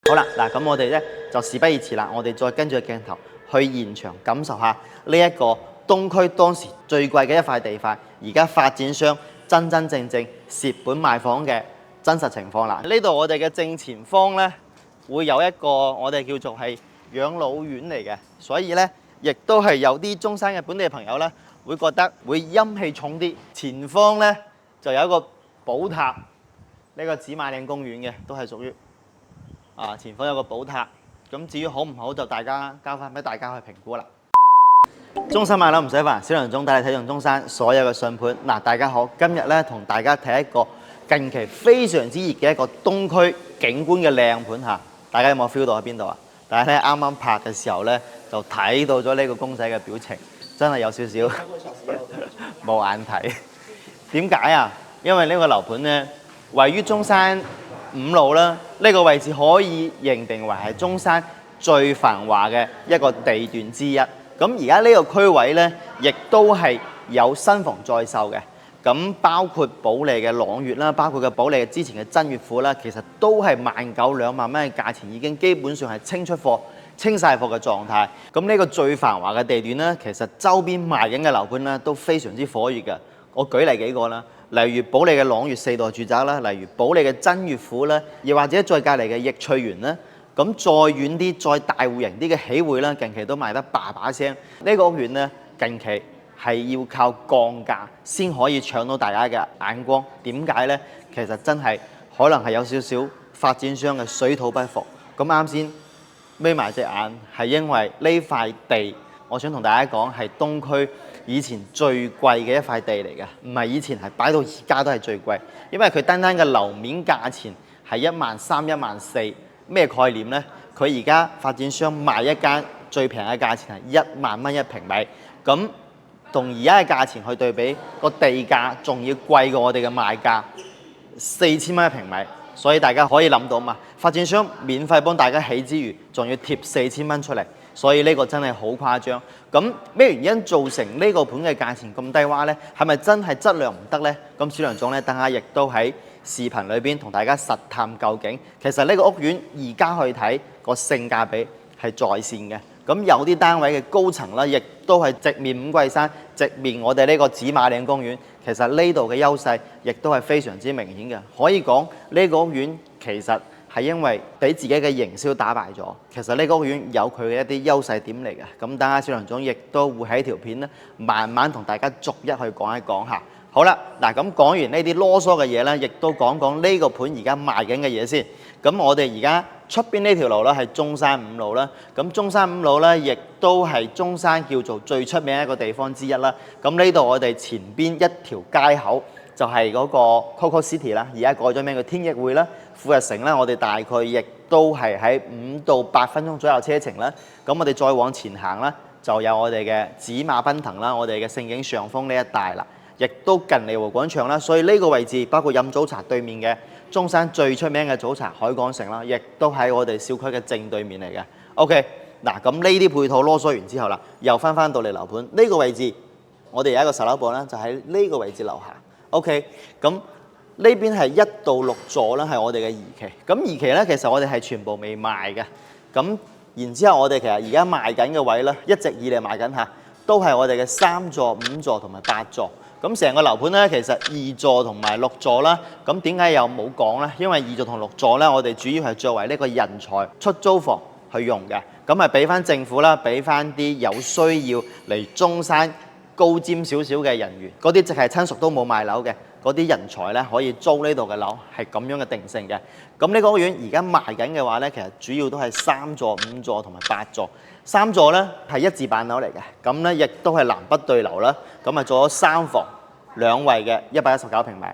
好啦，嗱咁我哋咧就事不宜遲啦，我哋再跟住個鏡頭去現場感受下呢一個東區當時最貴嘅一塊地塊，而家發展商真真正正蝕本賣房嘅真實情況啦。呢度我哋嘅正前方咧會有一個我哋叫做係養老院嚟嘅，所以咧亦都係有啲中山嘅本地朋友咧會覺得會陰氣重啲。前方咧就有一個寶塔，呢個紫馬嶺公園嘅都係屬於。前方有個寶塔，咁至於好唔好就大家交翻俾大家去評估啦。中山買樓唔使煩，小梁總帶你睇中中山所有嘅新盤。嗱，大家好，今日咧同大家睇一個近期非常之熱嘅一個東區景觀嘅靚盤嚇。大家有冇 feel 到喺邊度啊？大家咧啱啱拍嘅時候咧就睇到咗呢個公仔嘅表情，真係有少少冇眼睇。點解啊？因為呢個樓盤咧位於中山5路啦，呢個位置可以認定為係中山最繁華嘅一個地段之一。咁而家呢個區位呢，亦都係有新房在售嘅。咁包括保利嘅朗悅啦，包括嘅保利之前嘅真悅府啦，其實都係19000、2萬蚊嘅價錢，已經基本上係清出貨、清晒貨嘅狀態。咁呢個最繁華嘅地段呢，其實周邊賣緊嘅樓盤呢，都非常之火熱嘅。我舉例幾個啦。例如保利嘅朗悅4代住宅啦，例如保利嘅真悅府啦，又或者再隔離嘅逸翠園啦，咁再遠啲、再大戶型啲嘅喜匯啦，近期都賣得叭叭聲。呢個屋苑咧，近期係要靠降價先可以搶到大家嘅眼光。點解呢？其實真係可能係有少少發展商嘅水土不服。咁啱先眯埋隻眼，係因為呢塊地，我想同大家講係東區以前最貴嘅一塊地嚟嘅，唔係以前，係擺到而家都係最貴，因為佢單單嘅樓面價錢係13000、14000，咩概念呢？佢而家發展商賣一間最平嘅價錢係10000蚊一平米，咁同而家嘅價錢去對比，個地價仲要貴過我哋嘅賣價4000蚊一平米，所以大家可以諗到嘛，發展商免費幫大家起之餘，仲要貼4000蚊出嚟。所以呢個真係好誇張。咁咩原因造成呢個盤嘅價錢咁低窪呢？係咪真係質量唔得呢？咁小梁總咧，等下亦都喺視頻裏邊同大家實探究竟。其實呢個屋苑而家去睇個性價比係在線嘅。咁有啲單位嘅高層啦，亦都係直面五桂山，直面我哋呢個紫馬嶺公園。其實呢度嘅優勢亦都係非常之明顯嘅。可以講呢個屋苑其實係因為俾自己嘅營銷打敗咗。其實呢個屋苑有佢嘅一啲優勢點嚟嘅。咁等下小梁總亦都會喺條片咧，慢慢同大家逐一去講一講下。好啦，嗱咁講完呢啲囉嗦嘅嘢咧，亦都講講呢個盤而家賣緊嘅嘢先。咁我哋而家出邊呢條路咧係中山5路啦。咁中山5路咧，亦都係中山叫做最出名一個地方之一啦。咁呢度我哋前邊一條街口就係嗰個 Coco City 啦，而家改咗名叫天逸匯啦。富日城啦，我哋大概亦都係喺5到8分鐘左右車程啦。咁我哋再往前行啦，就有我哋嘅紫馬奔騰啦，我哋嘅盛景上風呢一帶啦，亦都近離湖廣場啦。所以呢個位置包括飲早茶對面嘅中山最出名嘅早茶海港城啦，亦都喺我哋小區嘅正對面嚟嘅。OK， 嗱咁呢啲配套囉嗦完之後啦，又翻到嚟樓盤呢個位置，我哋有一個售樓部啦，就喺呢個位置樓下。OK， 咁呢邊係1到6座啦，係我哋嘅2期。咁2期咧，其實我哋係全部未賣嘅。咁然之後，我哋其實而家賣緊嘅位咧，一直以嚟賣緊嚇，都係我哋嘅3座、5座同埋8座。咁成個樓盤咧，其實2座同埋6座啦。咁點解又冇講咧？因為2座同6座咧，我哋主要係作為呢個人才出租房去用嘅。咁係俾翻政府啦，俾翻啲有需要嚟中山高瞻少少嘅人員，嗰啲直係親屬都冇買樓嘅嗰啲人才咧，可以租呢度嘅樓，係咁樣嘅定性嘅。咁呢個屋苑而家賣緊嘅話咧，其實主要都係3座、5座同埋8座。3座咧係一字板樓嚟嘅，咁咧亦都係南北對流啦。咁啊做咗3房2衛嘅119平米。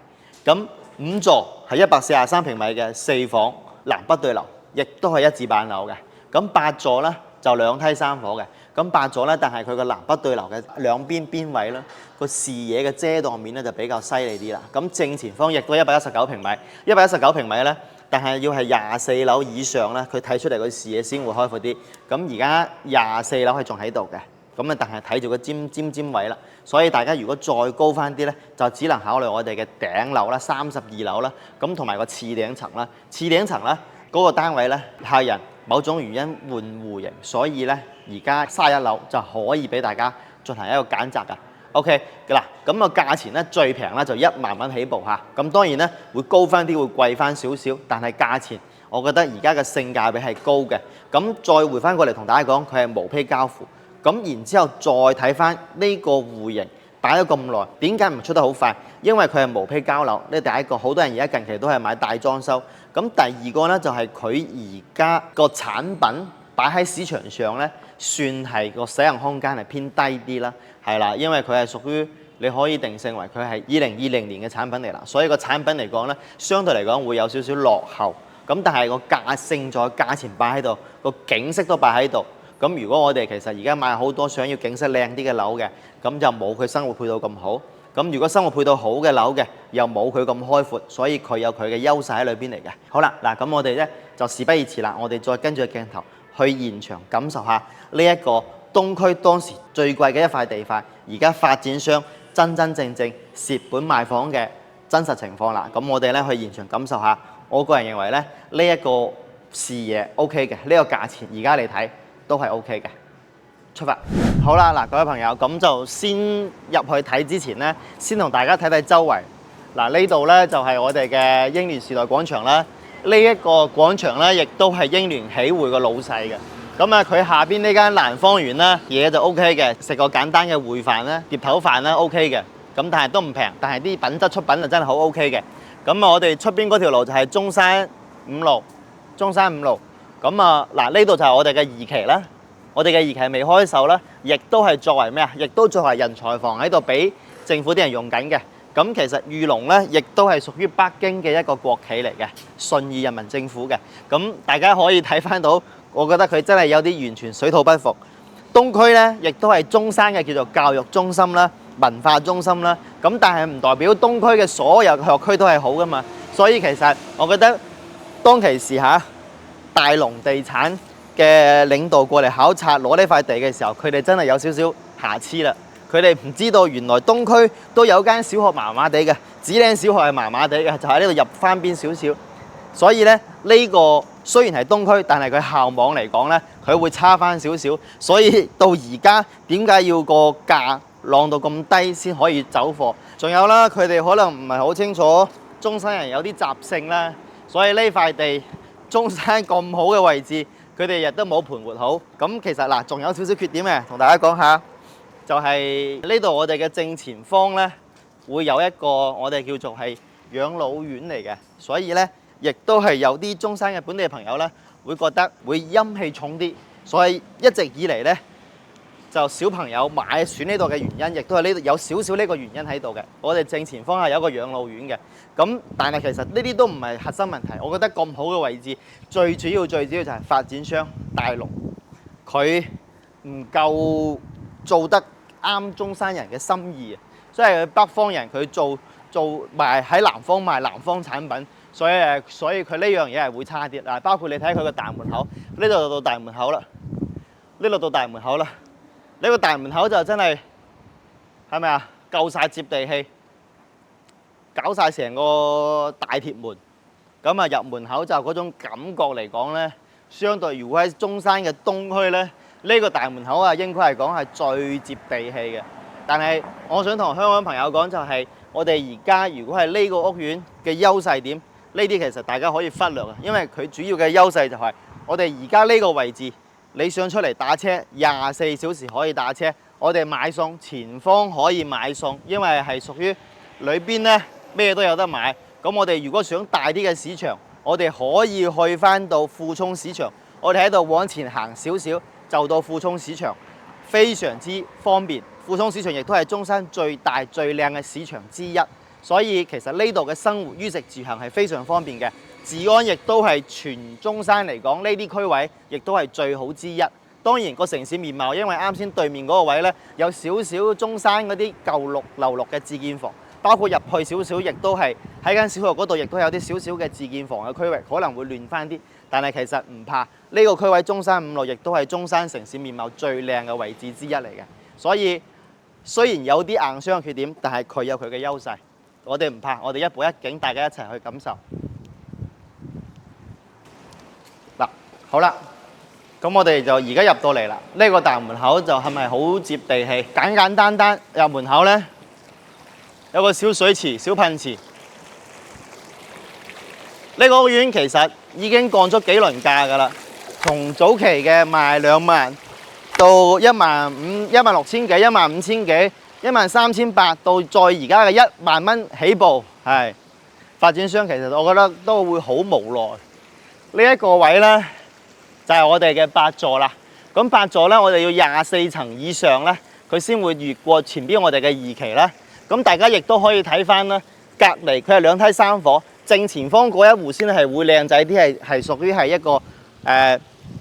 咁5座係143平米嘅4房南北對流，亦都係一字板樓嘅。咁8座咧就2梯3房嘅。咁8座咧，但係佢個南北對流嘅兩邊邊位咧，個視野嘅遮擋面咧就比較犀利啲啦。咁正前方亦都119平米，119平米咧，但係要係24樓以上咧，佢睇出嚟個視野先會開闊啲。咁而家24樓係仲喺度嘅，咁啊但係睇住個尖位啦。所以大家如果再高翻啲咧，就只能考慮我哋嘅頂樓啦，32樓啦，咁同埋個次頂層啦。次頂層咧，嗰個單位咧，客人某種原因換戶型，所以咧而家31樓就可以俾大家進行一個揀擇㗎。OK 嗱，咁個價錢咧最平咧就1萬蚊起步嚇，咁當然咧會高翻啲，會貴翻少少，但係價錢我覺得而家嘅性價比係高嘅。咁再回翻過嚟同大家講，佢係無批交付。咁然之後再睇翻呢個戶型擺咗咁耐，點解唔出得好快？因為佢係無批交樓，呢第一個，好多人而家近期都係買大裝修。咁第二個咧就係佢而家個產品擺喺市場上咧，算係個使用空間係偏低啲啦，係啦，因為佢係屬於你可以定性為佢係2020年嘅產品嚟啦，所以個產品嚟講咧，相對嚟講會有少少落後。咁但係個價勝在價錢擺喺度，個景色都擺喺度。咁如果我哋其實而家買好多想要景色靚啲嘅樓嘅，咁就冇佢生活配套咁好。咁如果生活配套好嘅樓嘅，又冇佢咁開闊，所以佢有佢嘅優勢喺裏邊嚟嘅。好啦，嗱咁我哋咧就事不宜遲啦，我哋再跟住個鏡頭去現場感受下呢一個東區當時最貴嘅一塊地塊，而家發展商真真正正蝕本賣房嘅真實情況啦。咁我哋咧去現場感受下，我個人認為咧呢一個視野 OK 嘅，呢個價錢而家嚟睇都係 OK 嘅。出發好啦，嗱各位朋友，咁就先入去睇之前咧，先同大家睇睇周圍。嗱呢度咧就係我哋嘅英聯時代廣場啦。呢一個廣場咧，亦都係英聯喜匯個老細嘅。咁啊，佢下邊呢間蘭芳園啦，嘢就 OK 嘅，食個簡單嘅燴飯啦、碟頭飯啦 OK 嘅。咁但係都唔平，但係啲品質出品就真係好 OK 嘅。咁啊，我哋出邊嗰條路就係中山五路，中山五路。咁啊，嗱呢度就係我哋嘅二期啦。我哋嘅二期未開售啦，亦都係作為咩啊？亦都作為人才房喺度俾政府啲人用緊嘅。咁其實裕隆咧，亦都係屬於北京嘅一個國企嚟嘅，順義人民政府嘅。咁大家可以睇翻到，我覺得佢真係有啲完全水土不服。東區咧，亦都係中山嘅叫做教育中心啦、文化中心啦。咁但係唔代表東區嘅所有學區都係好噶嘛。所以其實我覺得當其時嚇大龍地產嘅領導過嚟考察攞呢塊地嘅時候，佢哋真係有少少瑕疵啦。佢哋唔知道原來東區都有間小學麻麻地嘅，紫嶺小學係麻麻地嘅，就喺呢度入翻邊少少。所以咧，呢個雖然係東區，但係佢校網嚟講咧，佢會差翻少少。所以到而家點解要個價浪到咁低先可以走貨？仲有啦，佢哋可能唔係好清楚中山人有啲習性啦，所以呢塊地中山咁好嘅位置，佢哋亦都冇盤活好。咁其實嗱，仲有少少缺點嘅，同大家講下。就係呢度我哋嘅正前方咧，會有一個我哋叫做係養老院嚟嘅，所以咧亦都係有啲中山嘅本地朋友咧會覺得會陰氣重啲，所以一直以嚟咧就小朋友買選呢度嘅原因，亦都係呢度有少少呢個原因喺度嘅。我哋正前方係有一個養老院嘅，咁但係其實呢啲都唔係核心問題。我覺得咁好嘅位置，最主要就係發展商大龍，佢唔夠做得啱中山人嘅心意啊！即係北方人佢做賣喺南方賣南方產品，所以佢呢樣嘢係會差啲嗱。包括你睇佢個大門口，呢度到大門口啦，呢度到大門口啦，呢個大門口就真係咪啊？夠晒接地氣，搞晒成個大鐵門。咁啊入門口就嗰種感覺嚟講咧，相對如果喺中山嘅東區咧。呢個大門口啊，應該係講係最接地氣嘅。但係我想同香港朋友講就係，我哋而家如果係呢個屋苑嘅優勢點，呢啲其實大家可以忽略嘅，因為佢主要嘅優勢就係我哋而家呢個位置，你想出嚟打車24小時可以打車，我哋買餸前方可以買餸，因為係屬於裏邊呢咩都有得買。咁我哋如果想大啲嘅市場，我哋可以去翻到富涌市場，我哋喺度往前行少少。就到富涌市場，非常之方便。富涌市場亦都係中山最大最靚嘅市場之一，所以其實呢度嘅生活衣食住行係非常方便嘅。治安亦都係全中山嚟講，呢啲區位亦都係最好之一。當然個城市面貌，因為啱先對面嗰個位呢，有少少中山嗰啲舊綠樓綠嘅自建房，包括入去少少，亦都係喺間小學嗰度，亦都有啲少少嘅自建房嘅區域，可能會亂翻啲。但係其實唔怕，呢個區位中山五路亦都係中山城市面貌最靚嘅位置之一嚟嘅。所以雖然有啲硬傷嘅缺點，但係佢有佢嘅優勢。我哋唔怕，我哋一步一景，大家一齊去感受。好啦，咁我哋就而家入到嚟啦。呢個大門口就係咪好接地氣？簡簡單單入門口呢，有個小水池、小噴池。呢個屋苑其實已經降咗幾輪價㗎啦，從早期嘅賣2萬到15000、16000幾、15000幾、13800，到再而家嘅1萬蚊起步。係發展商其實我覺得都會好無奈。呢一個位呢，就係我哋嘅8座啦。咁8座呢，我哋要24層以上呢，佢先會越過前邊我哋嘅2期啦。咁大家亦都可以睇翻啦，隔離佢係2梯3伙。正前方嗰一戶先係會靚仔啲，係屬於係一個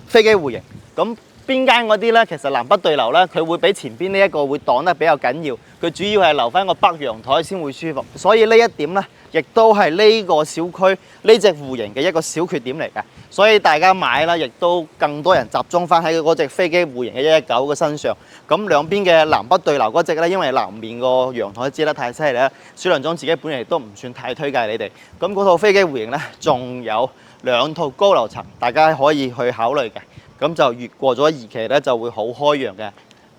飛機戶型。咁邊間嗰啲呢，其實南北對流呢，佢會比前邊呢一個會擋得比較緊要。佢主要係留翻個北陽台先會舒服。所以呢一點呢，亦都係呢個小區呢隻戶型嘅一個小缺點嚟嘅。所以大家買啦，亦都更多人集中翻喺嗰隻飛機戶型嘅119嘅身上。咁兩邊嘅南北對流嗰隻呢，因為南面個陽台遮得太犀利啦，小梁總自己本人亦都唔算太推介你哋。咁嗰套飛機戶型呢，仲有2套高樓層，大家可以去考慮嘅。咁就越過咗2期呢，就會好開揚嘅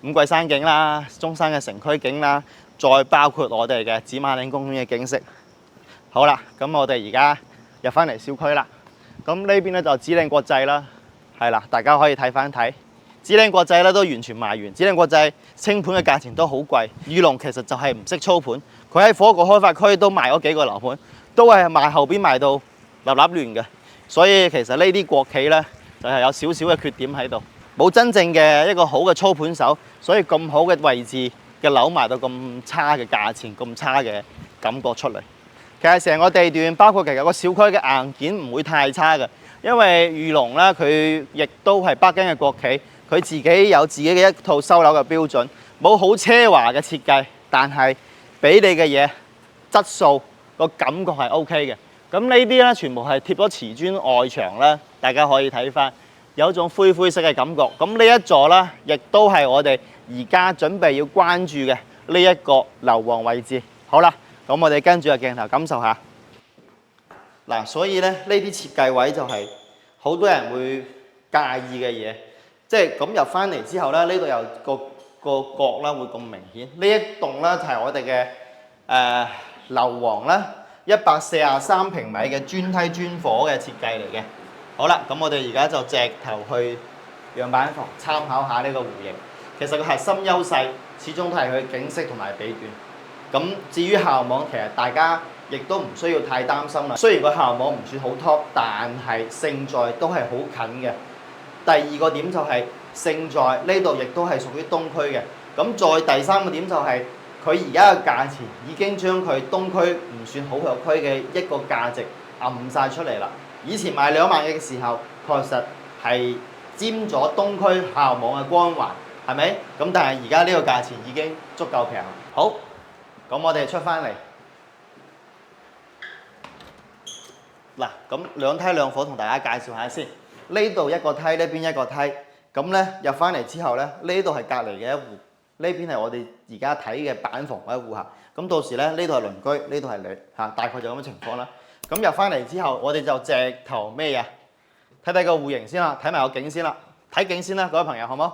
五桂山景啦、中山嘅城區景啦，再包括我哋嘅紫馬嶺公園嘅景色。好啦，咁我哋而家入翻嚟小區啦。咁呢邊呢，就紫嶺國際啦，係啦，大家可以睇翻睇。紫嶺國際咧都完全賣完，紫嶺國際清盤嘅價錢都好貴。裕隆其實就係唔識操盤，佢喺火角開發區都賣咗幾個樓盤，都係賣後邊賣到立立亂嘅。所以其實呢啲國企呢，就係有少少嘅缺點喺度，冇真正嘅一個好嘅操盤手，所以咁好嘅位置嘅樓賣到咁差嘅價錢，咁差嘅感覺出嚟。其實成個地段包括其實個小區嘅硬件唔會太差嘅，因為裕隆咧佢亦都係北京嘅國企，佢自己有自己嘅一套收樓嘅標準，冇好奢華嘅設計，但係俾你嘅嘢質素個感覺係 OK 嘅。咁呢啲咧全部係貼咗瓷磚外牆啦，大家可以睇翻，有一種灰灰色嘅感覺。咁呢一座啦，亦都係我哋而家準備要關注嘅呢一個樓王位置。好啦。咁我哋跟住個鏡頭感受下嗱，所以咧呢啲設計位就係好多人會介意嘅嘢，即係咁入翻嚟之後咧，呢度有個角啦會咁明顯。呢一棟咧就係我哋嘅樓王啦，143平米嘅專梯專火嘅設計嚟嘅。好啦，咁我哋而家就直頭去樣板房參考下呢個戶型。其實個核心優勢始終都係佢景色同埋地段。咁至於校網，其實大家亦都唔需要太擔心啦。雖然個校網唔算好 top，但係勝在都係好近嘅。第二個點就係勝在呢度亦都係屬於東區嘅。咁再第三個點就係佢而家嘅價錢已經將佢東區唔算好弱區嘅一個價值暗晒出嚟啦。以前賣2萬嘅時候，確實係沾咗東區校網嘅光環，係咪？咁但係而家呢個價錢已經足夠平。好。咁我哋出翻嚟嗱，咁2梯2伙同大家介紹下先。呢度一個梯，呢邊一個梯。咁咧入翻嚟之後咧，呢度係隔離嘅一戶，呢邊係我哋而家睇嘅板房嘅一戶客。咁到時咧，呢度係鄰居，呢度係你嚇，大概就咁嘅情況啦。咁入翻嚟之後，我哋就直頭咩嘢？睇睇個戶型先啦，睇埋個景先啦。睇景先啦，各位朋友好冇？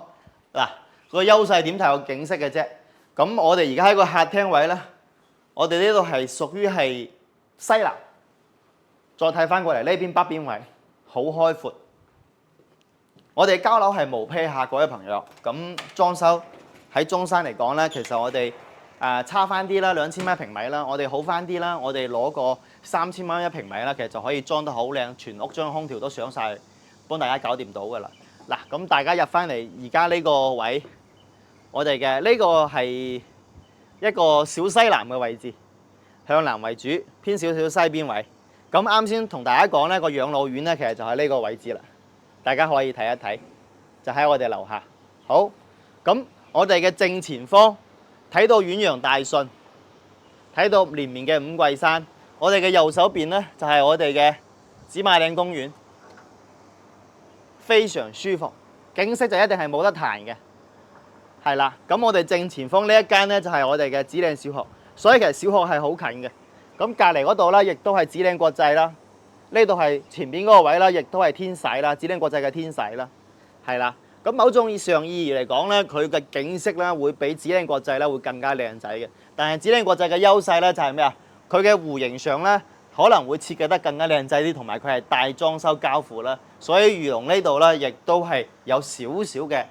嗱，個優勢點睇個景色嘅啫。咁我哋而家喺個客廳位咧，我哋呢度係屬於係西南，再睇翻過嚟呢邊北邊位，好開闊。我哋交樓係無批客，各位朋友。咁裝修喺中山嚟講咧，其實我哋差翻啲啦，2000蚊一平米啦，我哋好翻啲啦，我哋攞個3000蚊一平米啦，其實就可以裝得好靚，全屋將空調都上晒，幫大家搞掂到噶啦。嗱，咁大家入翻嚟而家呢個位。我哋嘅呢個係一個小西南嘅位置，向南為主，偏少少西邊位。咁啱先同大家講呢個養老院呢，其實就喺呢個位置啦。大家可以睇一睇，就喺我哋樓下。好，咁我哋嘅正前方睇到遠洋大順，睇到連綿嘅五桂山。我哋嘅右手邊呢，就係我哋嘅紫馬嶺公園，非常舒服，景色就一定係冇得彈嘅。係啦，咁我哋正前方呢一間呢，就係我哋嘅紫嶺小學，所以其實小學係好近嘅。咁隔離嗰度呢，亦都係紫嶺國際啦。呢度係前邊嗰個位啦，亦都係天璽啦，紫嶺國際嘅天璽啦，係啦。咁某種意義嚟講咧，佢嘅景色咧會比紫嶺國際咧會更加靚仔嘅。但係紫嶺國際嘅優勢咧就係咩啊？佢嘅戶型上咧可能會設計得更加靚仔啲，同埋佢係大裝修交付啦。所以魚龍呢度咧亦都係有少少嘅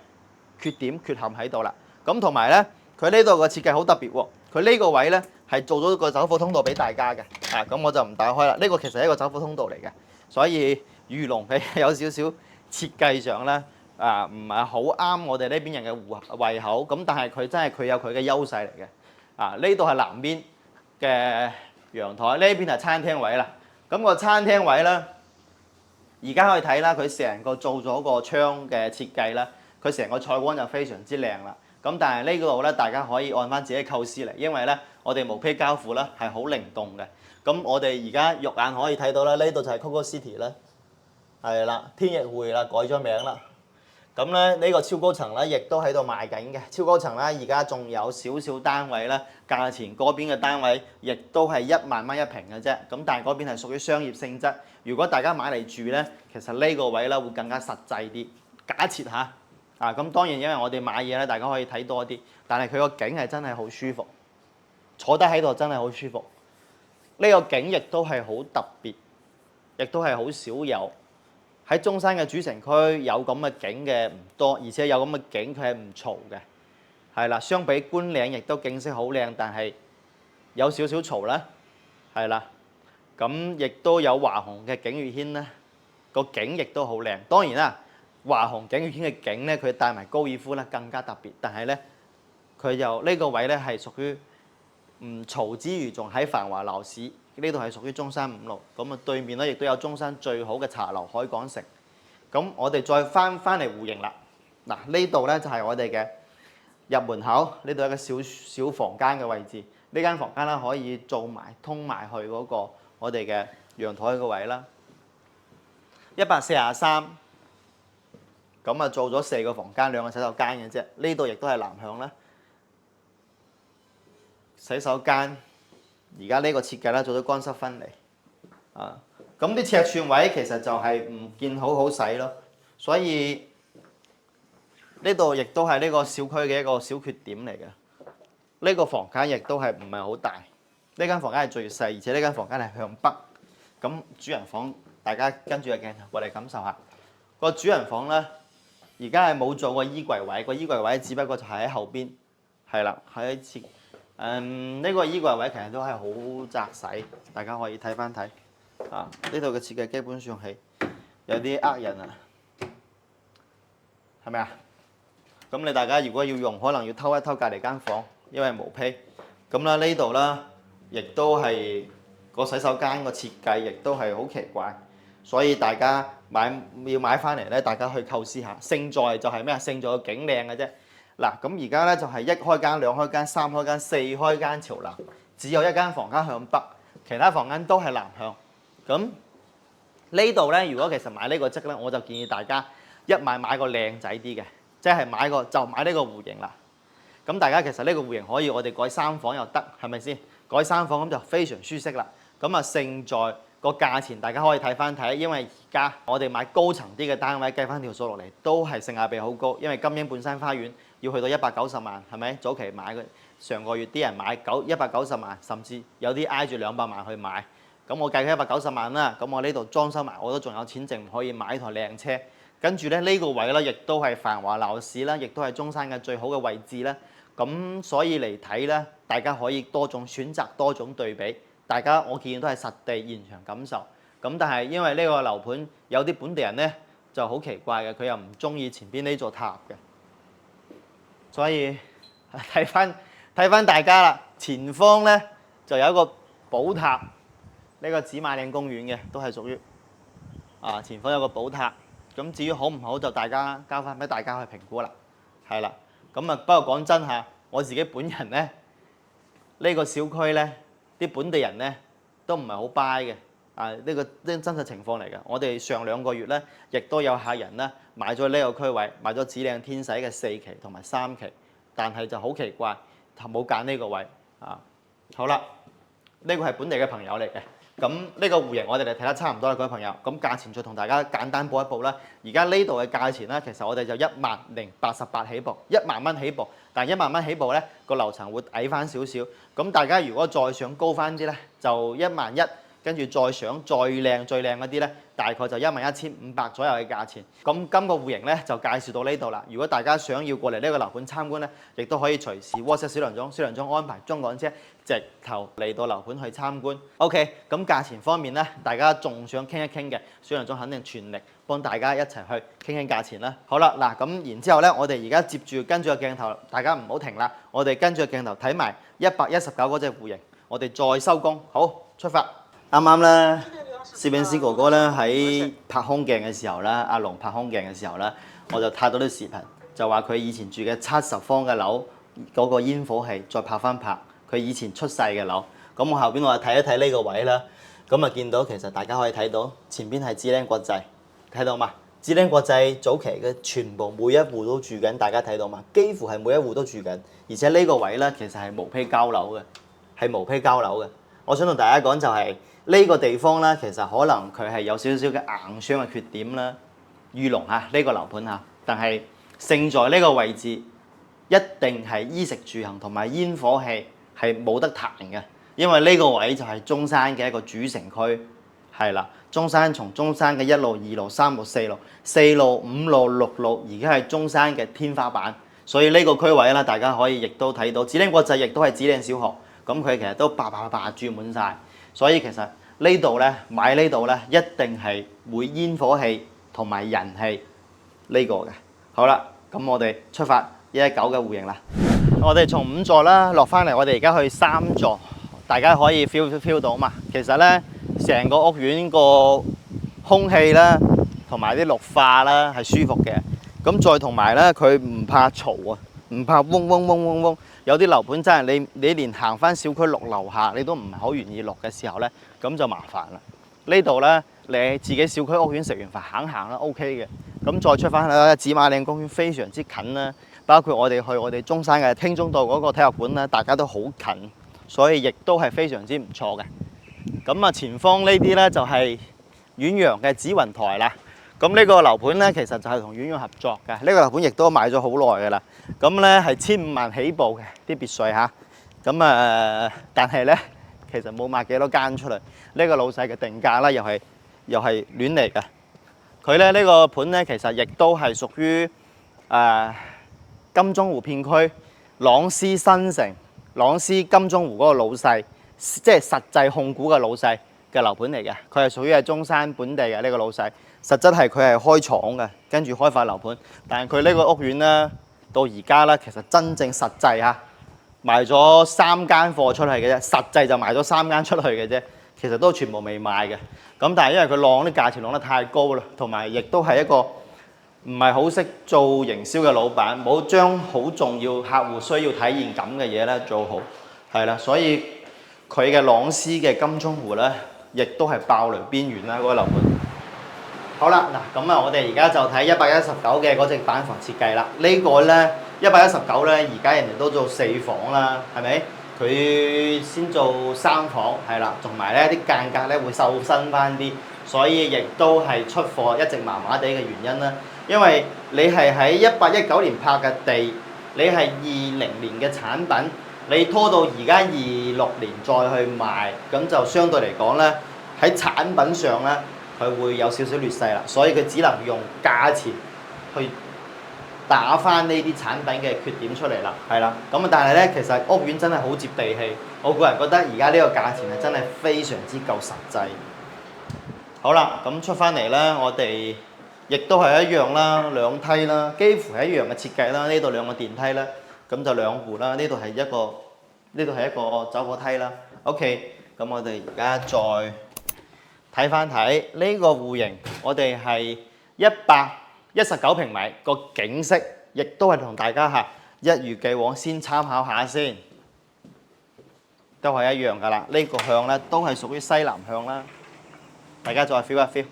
缺陷喺度啦。咁同埋咧，佢呢度嘅設計好特別喎。佢呢個位咧係做咗個走火通道俾大家嘅。咁我就唔打開啦。呢個其實係一個走火通道嚟嘅，所以魚龍係有少少設計上咧。唔係好啱我哋呢邊人嘅胃口，咁但係佢真係佢有佢嘅優勢嚟嘅。呢度係南邊嘅陽台，呢邊係餐廳位啦。咁個餐廳位咧，而家可以睇啦，佢成個做咗個窗嘅設計啦，佢成個採光就非常之靚啦。咁但係呢度咧，大家可以按翻自己構思嚟，因為咧我哋毛坯交付咧係好靈動嘅。咁我哋而家肉眼可以睇到啦，呢度就係 Coco City 啦，係啦，天逸匯啦，改咗名啦。咁咧呢個超高層咧，亦都喺度賣緊嘅。超高層咧，而家仲有少少單位啦，價錢嗰邊嘅單位亦都係1萬蚊一平嘅啫。咁但係嗰邊係屬於商業性質。如果大家買嚟住咧，其實呢個位咧會更加實際啲。假設下，咁當然因為我哋買嘢咧，大家可以睇多啲。但係佢個景係真係好舒服，坐低喺度真係好舒服。呢個景亦都係好特別，亦都係好少有。喺中山嘅主城區有咁嘅景嘅唔多，而且有咁嘅景佢係唔嘈嘅，係啦。相比觀嶺亦都景色好靚，但係有少少嘈啦，係啦。咁亦都有華雄嘅景月軒啦，個景亦都好靚。當然啦，華雄景月軒嘅景咧，佢帶埋高爾夫咧更加特別，但係咧佢就呢個位咧係屬於唔嘈之餘，仲喺繁華鬧市。呢度係屬於中山5路，咁對面咧亦都有中山最好嘅茶樓海港城。咁我哋再翻嚟戶型啦。呢度咧就係我哋嘅入門口，呢度有一個小房間嘅位置。呢間房間咧可以做埋通埋去嗰個我哋嘅陽台個位啦。143，咁做咗4個房間，2個洗手間嘅啫。呢度亦都係南向啦，洗手間。而家呢個設計咧做咗乾濕分離，咁啲尺寸位其實就係唔見好使咯，所以呢度亦都係呢個小區嘅一個小缺點嚟嘅。呢個房間亦都係唔係好大，呢間房間係最細，而且呢間房間係向北。咁主人房，大家跟住個鏡頭過嚟感受下。個主人房咧，而家係冇做過衣櫃位，個衣櫃位只不過就係喺後邊，係啦，喺設。呢個衣櫃位其實都係好窄細，大家可以睇翻睇。呢度嘅設計基本上係有啲呃人啊，係咪啊？咁你大家如果要用，可能要偷一偷隔離間房，因為毛坯。咁啦，呢度啦，亦都係個洗手間個設計，亦都係好奇怪。所以大家要買翻嚟咧，大家去構思下。勝在就係咩啊？勝在個景靚嘅啫。咁而家咧就係1開間、2開間、3開間、4開間朝南，只有1間房間向北，其他房間都係南向。咁呢度咧，如果其實買呢個則咧，我就建議大家買個靚仔啲嘅，即係買呢個戶型啦。咁大家其實呢個戶型可以我哋改3房又得，係咪先？改3房咁就非常舒適啦。咁勝在個價錢，大家可以睇翻睇，因為而家我哋買高層啲嘅單位，計翻條數落嚟都係性價比好高，因為金鷹半山花園要去到190萬，係咪？早期買嘅上個月啲人買190萬，甚至有啲挨住200萬去買。咁我計佢190萬啦，咁我呢度裝修埋，我都仲有錢剩，可以買台靚車。跟住咧呢個位咧，亦都係繁華鬧市啦，亦都係中山嘅最好嘅位置啦。咁所以嚟睇咧，大家可以多種選擇，多種對比。大家我建議都係實地現場感受。咁但係因為呢個樓盤有啲本地人咧就好奇怪嘅，佢又唔中意前邊呢座塔嘅。所以睇翻大家啦，前方咧就有一個寶塔，呢個紫馬嶺公園嘅都係屬於前方有個寶塔。咁至於好唔好就大家交翻俾大家去評估啦，係啦。咁不過講真嚇，我自己本人咧呢個小區咧啲本地人咧都唔係好 buy 嘅。呢個真實情況嚟嘅。我哋上2個月咧，亦都有客人咧買咗呢個區位，買咗紫嶺天璽嘅4期同埋3期，但係就好奇怪，冇揀呢個位。好啦，呢個係本地嘅朋友嚟嘅。咁呢個戶型我哋嚟睇得差唔多啦，各位朋友。咁價錢再同大家簡單報一報啦。而家呢度嘅價錢咧，其實我哋就10,088起步，1萬蚊起步。但係1萬蚊起步咧，個樓層會矮翻少少。咁大家如果再想高翻啲咧，就1萬1，跟住再想再靚最靚嗰啲咧，大概就11,500左右嘅價錢。咁今個戶型咧就介紹到呢度啦。如果大家想要過嚟呢個樓盤參觀咧，亦都可以隨時 WhatsApp 小梁總安排中港車直頭嚟到樓盤去參觀。OK， 咁價錢方面咧，大家仲想傾一傾嘅，小梁總肯定全力幫大家一齊去傾價錢啦。好啦，嗱咁然之後咧，我哋而家接住跟住個鏡頭，大家唔好停啦，我哋跟住個鏡頭睇埋119嗰隻戶型，我哋再收工。好，出發。啱啱咧，攝影師哥哥咧喺拍空鏡嘅時候咧，阿龍拍空鏡嘅時候咧，我就睇到啲視頻，就話佢以前住嘅70方嘅樓嗰個煙火氣，再拍翻拍佢以前出世嘅樓。咁我後邊我就睇一睇呢個位啦，咁啊見到其實大家可以睇到前邊係紫嶺國際，睇到嘛？紫嶺國際早期嘅全部每一戶都住緊，大家睇到嘛？幾乎係每一戶都住緊，而且呢個位咧其實係無坯交樓嘅，係無坯交樓嘅。我想同大家講就係、呢個地方咧，其實可能佢係有少少嘅硬傷嘅缺點啦，御龍嚇呢個樓盤嚇，但係勝在呢個位置一定係衣食住行同埋煙火氣係冇得彈嘅，因為呢個位就係中山嘅一個主城區，係啦，中山從中山嘅1路、2路、3路、4路、4路、5路、6路，而家係中山嘅天花板，所以呢個區位啦，大家可以亦都睇到，紫嶺國際亦都係紫嶺小學，咁佢其實都8住滿晒。所以其實呢度咧買呢度咧一定係會煙火氣同埋人氣呢個嘅。好啦，咁我哋出發119嘅戶型啦。我哋從5座啦落翻嚟，我哋而家去3座，大家可以 feel 到嘛。其實咧成個屋苑個空氣啦同埋啲綠化啦係舒服嘅。咁再同埋咧佢唔怕嘈啊，唔怕嗡嗡嗡嗡嗡。有啲樓盤真係你連行翻小區落樓下你都唔係好願意落嘅時候咧，咁就麻煩啦。呢度咧你自己小區屋苑食完飯行行啦 OK 嘅。咁再出翻去啦，紫馬嶺公園非常之近啦，包括我哋去我哋中山嘅汀中道嗰個體育館咧，大家都好近，所以亦都係非常之唔錯嘅。咁啊前方呢啲咧就係遠洋嘅紫雲台啦。咁呢個樓盤咧，其實就係同遠洋合作嘅。呢個樓盤亦都買咗好耐㗎啦。咁咧係1,500萬起步嘅啲別墅嚇。咁但係咧其實冇賣幾多間出嚟。呢個老細嘅定價啦，又係亂嚟嘅。佢咧呢個盤咧，其實亦都係屬於金鐘湖片區朗詩新城、朗詩金鐘湖嗰個老細，即係實際控股嘅老細嘅樓盤嚟嘅。佢係屬於係中山本地嘅呢個老細。實質係佢係開廠嘅，跟住開發樓盤。但係佢呢個屋苑咧，到而家咧，其實真正實際嚇賣咗3間貨出去嘅啫，實際就賣咗3間出去嘅啫。其實都全部未賣嘅。咁但係因為佢浪啲價錢浪得太高啦，同埋亦都係一個唔係好識做營銷嘅老闆，冇將好重要客戶需要體驗感嘅嘢咧做好，係啦。所以佢嘅朗詩嘅金鐘湖咧，亦都係爆雷邊緣啦嗰個樓盤。好啦，嗱咁啊，我哋而家就睇119嘅嗰隻板房設計啦。呢個咧119咧，而家人哋都做4房啦，係咪？佢先做3房，係啦，同埋咧啲間隔咧會瘦身翻啲，所以亦都係出貨一直麻麻地嘅原因啦。因為你係喺18、19年拍嘅地，你係20年嘅產品，你拖到而家26年再去賣，咁就相對嚟講咧喺產品上咧，佢會有少少劣勢啦，所以佢只能用價錢去打翻呢啲產品嘅缺點出嚟啦，係啦。咁啊，但係咧，其實屋苑真係好接地氣。我個人覺得而家呢個價錢係真係非常之夠實際。好啦，咁出翻嚟咧，我哋亦都係一樣啦，2梯啦，幾乎係一樣嘅設計啦。呢度2個電梯啦，咁就2戶啦。呢度係一個走火梯啦。OK， 咁我哋而家再睇翻睇呢個戶型，我哋係119平米，個景色亦都係同大家嚇一如既往先參考下先，都係一樣噶啦。呢個向咧都係屬於西南向啦，大家再 feel 一 feel。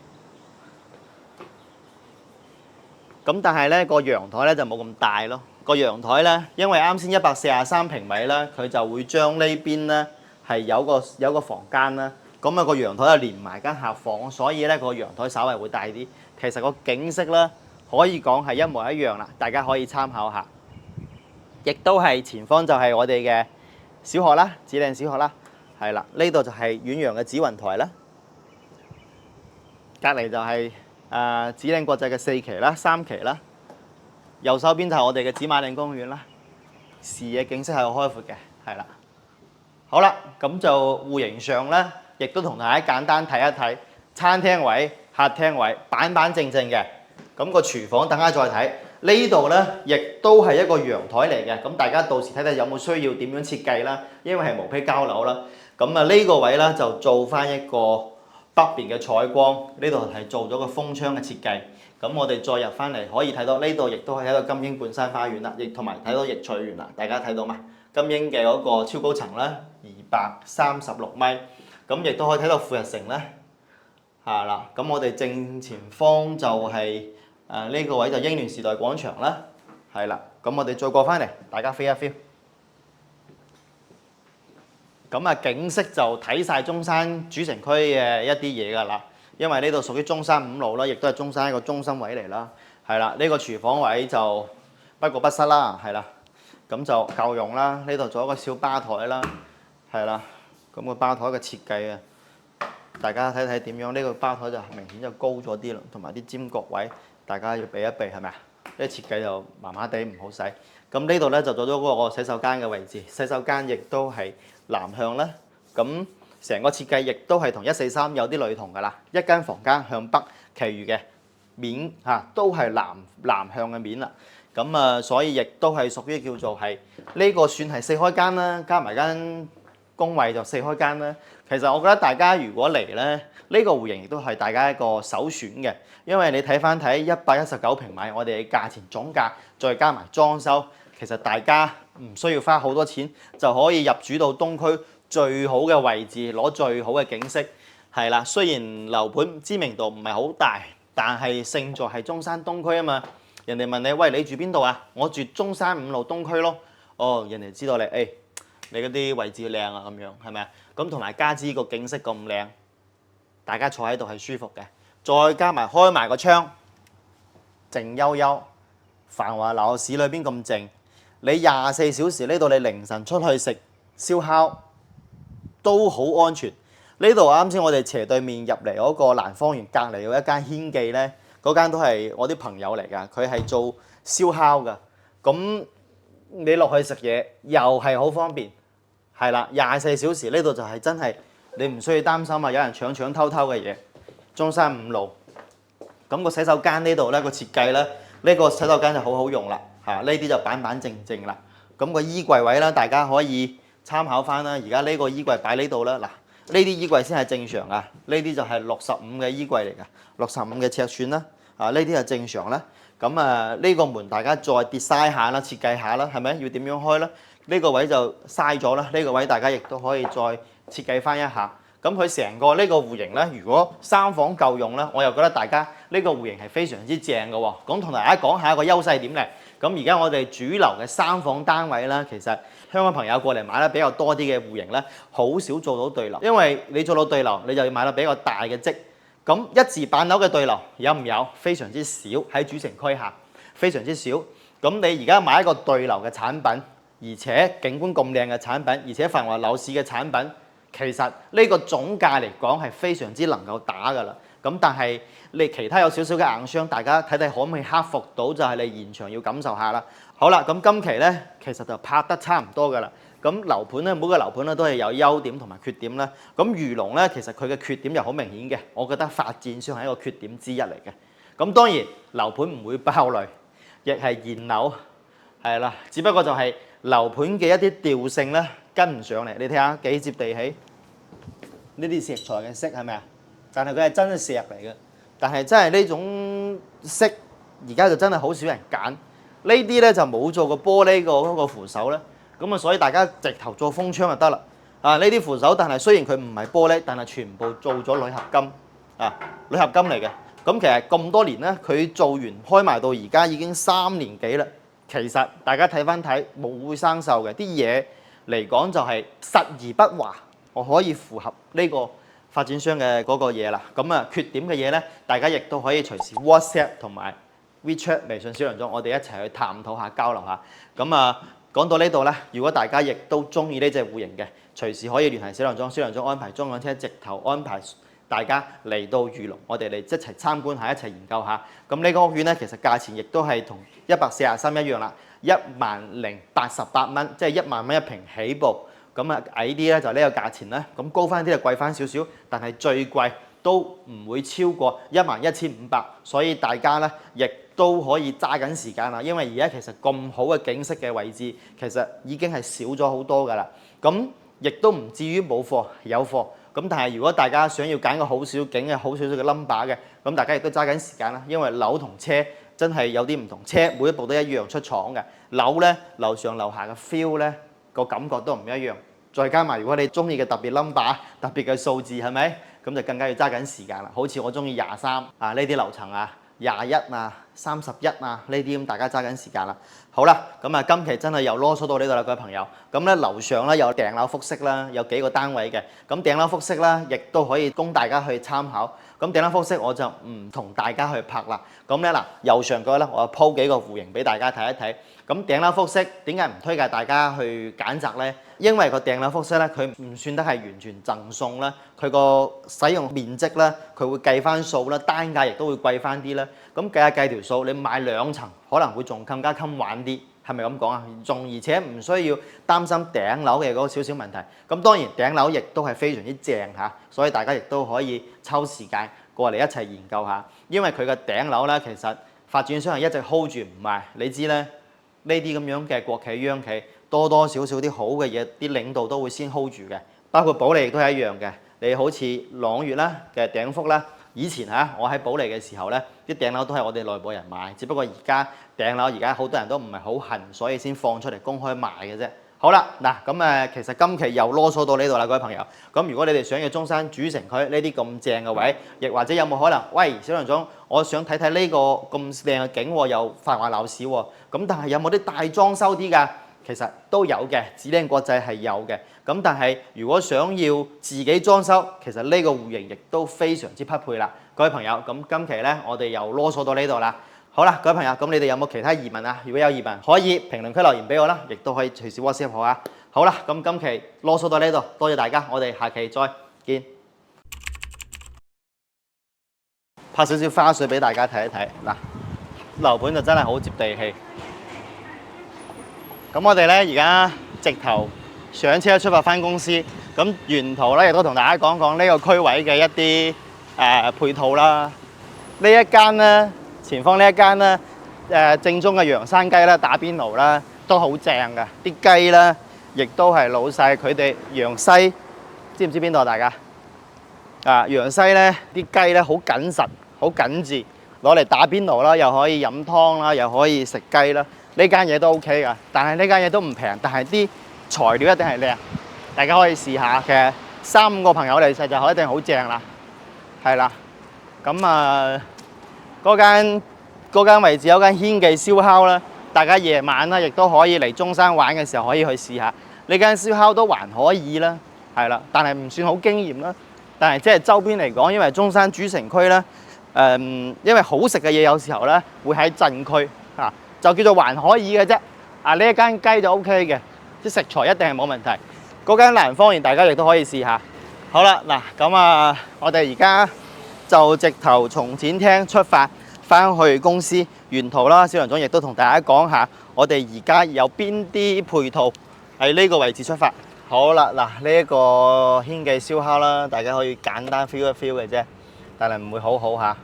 咁但係咧個陽台咧就冇咁大咯。個陽台咧，因為啱先143平米啦，佢就會將呢邊咧係有個房間啦。咁啊個陽台就連埋間客房，所以咧個陽台稍微會大啲。其實個景色咧可以講係一模一樣啦，大家可以參考下。亦都係前方就係我哋嘅小學啦，子嶺小學啦，係啦，呢度就係遠洋嘅紫雲台啦，隔離就係子嶺國際嘅4期啦、3期啦，右手邊就係我哋嘅紫馬嶺公園啦，視野景色係好開闊嘅，係啦。好啦，咁就戶型上咧，亦都同大家簡單睇一睇餐廳位、客廳位，板板正正嘅。咁個廚房等下再睇。呢度咧，亦都係一個陽台嚟嘅。咁大家到時睇睇有冇需要點樣設計啦。因為係毛坯交樓啦。咁啊呢個位咧就做翻一個北邊嘅採光，呢度係做咗個風窗嘅設計。咁我哋再入翻嚟可以睇到呢度亦都係一個金鷹半山花園啦，亦同埋睇到奕翠園啦。大家睇到嘛？金鷹嘅嗰個超高層啦，236米。咁亦都可以睇到富日城咧，係啦。咁我哋正前方就係呢個位就英聯時代廣場啦，係啦。咁我哋再過翻嚟，大家 feel 一 feel。咁啊景色就睇晒中山主城區嘅一啲嘢㗎啦，因為呢度屬於中山5路啦，亦都係中山一個中心位嚟啦，係啦。呢個廚房位就不過不失啦，係啦。咁就夠用啦，呢度做一個小吧台啦，係啦。咁個吧台嘅設計啊，大家睇睇點樣？呢個吧台就明顯就高咗啲啦，同埋啲尖角位，大家要避一避係咪啊？呢設計就麻麻地唔好使。咁呢度咧就做咗嗰個洗手間嘅位置，洗手間亦都係南向啦。咁成個設計亦都係同143有啲類同㗎啦。一間房間向北，其餘嘅面都係南向嘅面啦。咁啊，所以亦都係屬於叫做係呢個算係4開間啦，加埋間工位就4開間啦。其實我覺得大家如果嚟咧，呢個戶型亦都係大家一個首選嘅，因為你睇翻睇119平米，我哋嘅價錢總價再加埋裝修，其實大家唔需要花好多錢就可以入主到東區最好嘅位置，攞最好嘅景色，係啦。雖然樓盤知名度唔係好大，但係勝在係中山東區啊嘛。人哋問你，喂，你住邊度啊？我住中山5路東區咯。哦，人哋知道你，你嗰啲位置靚啊，咁樣係咪啊？咁同埋加之個景色咁靚，大家坐喺度係舒服嘅。再加埋開埋個窗，靜悠悠，繁華鬧市裏邊咁靜，你24小時呢度你凌晨出去食燒烤都好安全。呢度啱先我哋斜對面入嚟嗰個蘭芳園隔離有一間軒記咧。嗰間都係我啲朋友嚟㗎，佢係做燒烤㗎。咁你落去食嘢又係好方便，係啦，24小時呢度就係真係你唔需要擔心啊，有人搶偷嘅嘢。中山5路，咁個洗手間呢度咧個設計咧，呢個洗手間就好好用啦，呢啲就板板正正啦。咁個衣櫃位咧，大家可以參考翻啦。而家呢個衣櫃擺呢度啦，嗱。呢啲衣櫃先係正常啊，呢啲就係65嘅衣櫃嚟㗎，65嘅尺寸啦，呢啲係正常啦。咁呢個門大家再 design 下啦，設計下啦，係咪？要點樣開啦？呢個位就嘥咗啦，呢個位大家亦都可以再設計翻一下。咁佢成個呢個戶型咧，如果3房夠用咧，我又覺得大家呢個戶型係非常之正嘅喎。咁同大家講下一個優勢點嚟。咁而家我哋主流嘅3房單位啦，其實香港朋友過嚟買得比較多啲嘅戶型咧，好少做到對流，因為你做到對流，你就要買到比較大嘅積。咁一字板樓嘅對流有唔有？非常之少，喺主城區下，非常之少。咁你而家買一個對流嘅產品，而且景觀咁靚嘅產品，而且繁華樓市嘅產品，其實呢個總價嚟講係非常之能夠打㗎啦。咁但係你其他有少少嘅硬傷，大家睇睇可唔可以克服到，就係你現場要感受下啦。好啦，咁今期咧其實就拍得差唔多㗎啦。咁樓盤咧，每個樓盤咧都係有優點同埋缺點啦。咁漁農咧，其實佢嘅缺點又好明顯嘅，我覺得發展商係一個缺點之一嚟嘅。咁當然樓盤唔會爆雷，亦係現樓，係啦。只不過就係樓盤嘅一啲調性咧跟唔上嚟。你睇下幾接地氣，呢啲石材嘅色係咪啊？但係佢係真石嚟嘅，但係真係呢種色而家就真係好少人揀。呢啲咧就冇做過玻璃嗰個扶手咧，咁啊所以大家直頭做封窗就得啦。呢啲扶手，但係雖然佢唔係玻璃，但係全部做咗鋁合金，鋁合金嚟嘅。咁其實咁多年咧，佢做完開埋到而家已經3年幾啦。其實大家睇翻睇冇會生鏽嘅，啲嘢嚟講就係實而不華，我可以符合呢個發展商嘅嗰個嘢啦。咁啊，缺點嘅嘢咧，大家亦都可以隨時 WhatsApp 同埋 WeChat 微信小陽裝，我哋一齊去探討下、交流下。咁啊，講到呢度咧，如果大家亦都中意呢隻戶型嘅，隨時可以聯繫小陽裝，小陽裝安排裝港車直頭安排大家嚟到漁農，我哋嚟一齊參觀下，一齊研究下。咁呢個屋苑咧，其實價錢亦都係同143一樣啦，10,088蚊，即係1萬蚊一平起步。咁啊矮啲咧就呢個價錢啦，咁高翻啲就貴翻少少，但係最貴都唔會超過11,500，所以大家咧亦都可以揸緊時間啦，因為而家其實咁好嘅景色嘅位置，其實已經係少咗好多㗎啦。咁亦都唔至於冇貨，有貨。咁但係如果大家想要揀個好少景嘅、好少少嘅 number 嘅，咁大家亦都揸緊時間啦，因為樓同車真係有啲唔同，車每一部都一樣出廠嘅，樓咧樓上樓下嘅 feel 咧個感覺都唔一樣。再加埋如果你中意嘅特別 number、特別嘅數字係咪？咁就更加要揸緊時間啦。好似我中意23啊呢啲樓層啊，21啊、31啊呢啲咁，大家揸緊時間啦。好啦，咁啊今期真係又囉嗦到呢度啦，各位朋友。咁咧樓上咧有頂樓複式啦，有幾個單位嘅。咁頂樓複式啦，亦都可以供大家去參考。咁頂樓複式我就唔同大家去拍啦。咁咧嗱，右上角咧我鋪幾個戶型俾大家睇一睇。咁頂樓複式點解唔推介大家去揀擇呢？因為個頂樓複式咧，佢唔算得係完全贈送啦，佢個使用面積咧，佢會計翻數啦，單價亦都會貴翻啲啦。咁計條數，你買2層可能會仲更加襟玩啲，係咪咁講啊？仲而且唔需要擔心頂樓嘅嗰個少少問題。咁當然頂樓亦都係非常之正嚇，所以大家亦都可以抽時間過嚟一齊研究下。因為佢嘅頂樓咧，其實發展商係一直 hold 住唔賣，你知咧。呢啲咁樣嘅國企央企多多少少啲好嘅嘢，啲領導都會先 hold 住嘅，包括保利亦都係一樣嘅。你好似朗月啦嘅頂福啦，以前我喺保利嘅時候咧，啲頂樓都係我哋內部人買，只不過而家頂樓而家好多人都唔係好恨，所以先放出嚟公開賣嘅啫。好啦，嗱咁其實今期又囉嗦到呢度啦，各位朋友。咁如果你哋想要中山主城區呢啲咁正嘅位，亦或者有冇可能，喂，小梁總，我想睇睇呢個咁靚嘅景喎，又繁華鬧市喎，咁但係有冇啲大裝修啲㗎？其實都有嘅，紫嶺國際係有嘅。咁但係如果想要自己裝修，其實呢個戶型亦都非常之匹配啦。各位朋友，咁今期咧我哋又囉嗦到呢度啦。好啦，各位朋友，咁你哋有冇其他疑問啊？如果有疑問，可以評論區留言俾我啦，亦都可以隨時 WhatsApp 我啊。好啦，咁今期囉嗦到呢度，多謝大家，我哋下期再見。拍少少花絮俾大家睇一睇。嗱，樓盤就真係好接地氣。咁我哋咧而家直頭上車出發翻公司，咁沿途咧亦都同大家講講呢個區位嘅一啲配套啦。呢一間咧。前方呢一間咧，正宗嘅洋山雞啦，打邊爐啦，都好正㗎。啲雞咧，亦都係老細佢哋陽西，知唔知邊度啊？大家啊，陽西咧啲雞咧好緊實，好緊緻，攞嚟打邊爐啦，又可以飲湯啦，又可以食雞啦。呢間嘢都 OK 㗎，但係呢間嘢都唔平，但係啲材料一定係靚，大家可以試下。其實3-5個朋友嚟食就一定好正啦，係啦，咁啊〜嗰間位置有間軒記燒烤啦，大家夜晚啦亦都可以嚟中山玩嘅時候可以去試下。呢間燒烤都還可以啦，係啦，但係唔算好驚豔啦。但係即係周邊嚟講，因為中山主城區咧，因為好食嘅嘢有時候咧會喺鎮區啊，就叫做還可以嘅啫。啊，呢一間雞就 OK 嘅，啲食材一定係冇問題。嗰間蘭芳園大家亦都可以試下。好啦，嗱咁啊，我哋而家就直頭從展廳出發，翻去公司沿途啦。小梁總亦都同大家講下，我哋而家有邊啲配套喺呢個位置出發。好啦，嗱呢一個軒記燒烤啦，大家可以簡單 feel 一 feel 嘅啫，但係唔會好好嚇。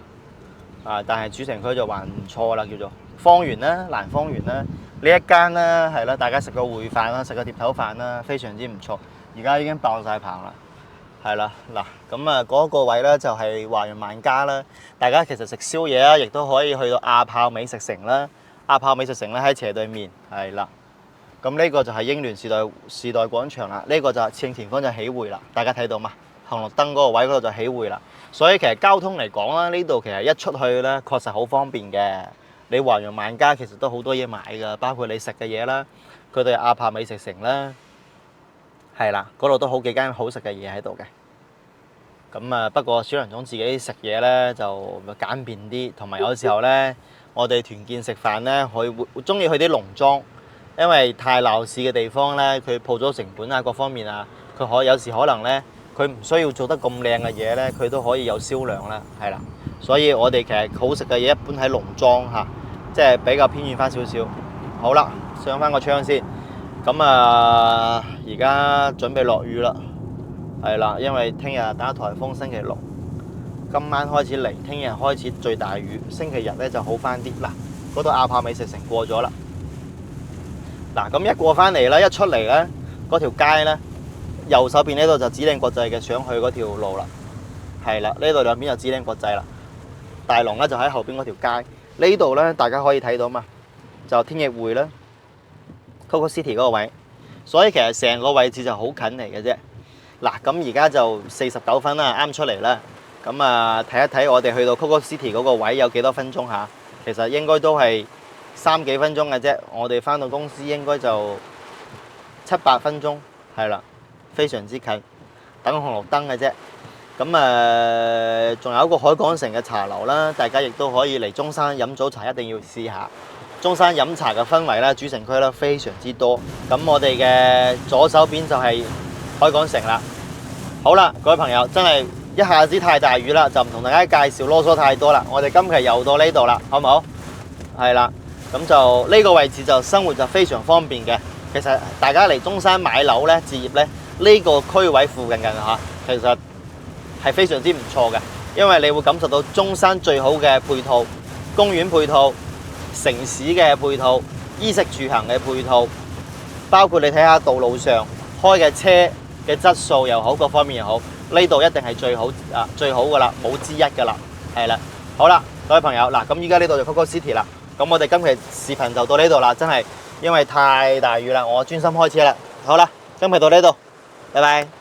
但係主城區就還唔錯啦，叫做芳園啦、蘭芳園啦。呢一間啦，係啦，大家食個燴飯啦，食個碟頭飯啦，非常之唔錯。而家已經爆晒棚啦。係啦，嗱咁啊嗰個位咧就係華潤萬家啦。大家其實食宵夜啊，亦都可以去到亞豹美食城啦。亞豹美食城咧喺斜對面，係啦。咁呢個就係英聯時代廣場啦。呢個就係正前方就喜匯啦。大家睇到嘛？紅綠燈嗰個位嗰度就喜匯啦。所以其實交通嚟講啦，呢度其實一出去咧確實好方便嘅。你華潤萬家其實都好多嘢買㗎，包括你食嘅嘢啦。佢哋亞豹美食城啦。係啦，嗰度都好幾間好食嘅嘢喺度嘅。咁啊，不過小梁總自己食嘢咧就簡便啲，同埋有時候咧，我哋團建食飯咧，會中意去啲農莊，因為太鬧市嘅地方咧，佢鋪咗成本啊，各方面啊，佢有時可能咧，佢唔需要做得咁靚嘅嘢咧，佢都可以有銷量啦，係啦。所以我哋其實好食嘅嘢一般喺農莊嚇，即係比較偏遠翻少少。好啦，上翻個窗先。咁啊，而家準備落雨啦。係啦，因為聽日打颱風，星期六今晚開始嚟，聽日開始最大雨，星期日咧就好翻啲。嗱，嗰度亞帕美食城過咗啦。嗱，咁一過翻嚟啦，一出嚟咧，嗰條街咧，右手邊呢度就指令國際嘅上去嗰條路啦。係啦，呢度兩邊就指令國際啦。大龍咧就喺後邊嗰條街。呢度咧大家可以睇到嘛，就天翼匯啦 ，Coco City 嗰個位。所以其實成個位置就好近嚟嘅啫。嗱，咁而家就49分啦，啱出嚟啦。咁啊，睇一睇我哋去到 Coco City 嗰個位有幾多分鐘嚇？其實應該都係3幾分鐘嘅啫。我哋翻到公司應該就7、8分鐘，係啦，非常之近，等紅綠燈嘅啫。咁啊，仲有一個海港城嘅茶樓啦，大家亦都可以嚟中山飲早茶，一定要試下。中山飲茶嘅氛圍啦，主城區啦非常之多。咁我哋嘅左手邊就係海港城啦。好啦，各位朋友，真係一下子太大雨啦，就唔同大家介紹囉嗦太多啦。我哋今期又到呢度啦，好唔好？係啦，咁就呢個位置就生活就非常方便嘅。其實大家嚟中山買樓咧、置業咧，呢個區位附近嘅嚇，其實係非常之唔錯嘅，因為你會感受到中山最好嘅配套，公園配套、城市嘅配套、衣食住行嘅配套，包括你睇下道路上開嘅車嘅質素又好，各方面又好，呢度一定係最好噶啦，冇之一噶啦，係啦。好啦，各位朋友，嗱，咁依家呢度就 Coco City 啦，咁我哋今期視頻就到呢度啦，真係因為太大雨啦，我專心開車啦。好啦，今期到呢度，拜拜。